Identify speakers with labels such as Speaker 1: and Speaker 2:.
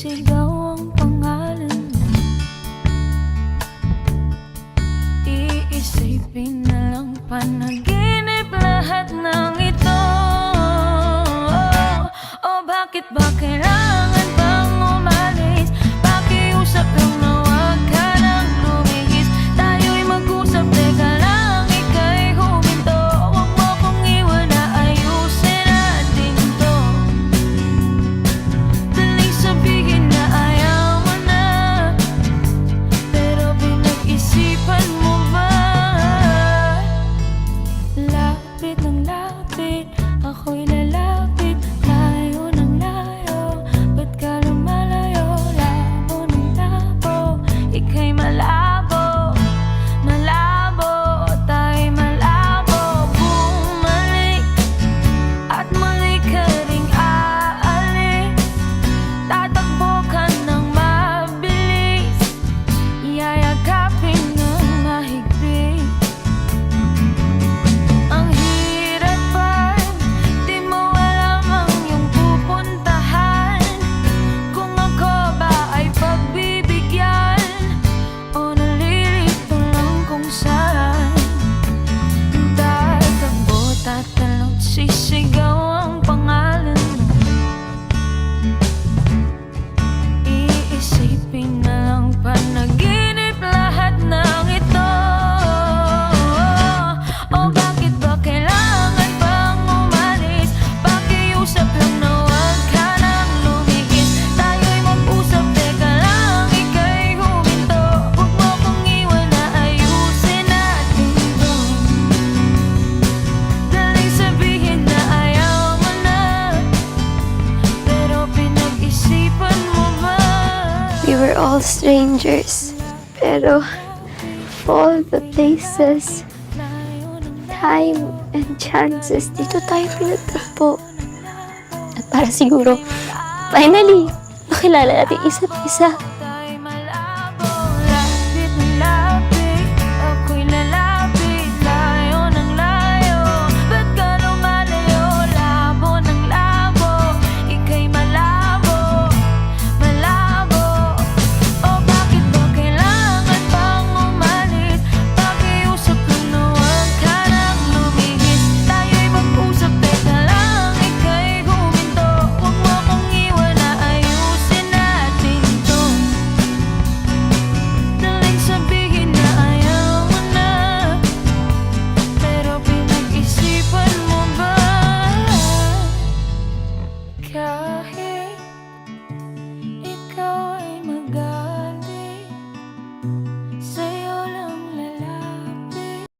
Speaker 1: sisigaw ang pangalan mo. Iisipin na lang panaginip lahat ng ito. O bakit ba kailangan pang umalis? Pakiusap lang na huwag ka nang lumihis. Tayo'y mag-usap, teka lang, ika'y huminto. Huwag mo kong iwan na ayusin natin to. Daling sabihin na ayaw mo na, pero pinag-isipan mo ba? Lapit ng lapit, ako'y lalapit. Layo ng layo, ba't ka lumalayo? Labo ng labo, ika'y malabo. Malabo, tayo'y malabo. Bumalik at muli ka ring aalis. Tatakbo ka ng mabilis, yayakapin ng mahigpit. Ang hirapan, di mo alam ang iyong pupuntahan. Kung ako ba ay pagbibigyan o nalilito lang kung saan. Tatakbo, tatalon, sisigaw ang pangalan mo. Iisipin na lang panaginip lahat ng ito. O bakit ba kailangan pang umalis? Pakiusap lang na huwag ka nang lumihis. Tayo'y mag-usap, teka lang, ika'y huminto. Huwag mo kong iwan na ayusin natin to. Daling sabihin na ayaw mo na, pero pinag-isipan mo ba?
Speaker 2: We were all strangers, pero all the places, time, and chances, dito tayo pinagtagpo. At para siguro, finally, makilala natin isa't isa.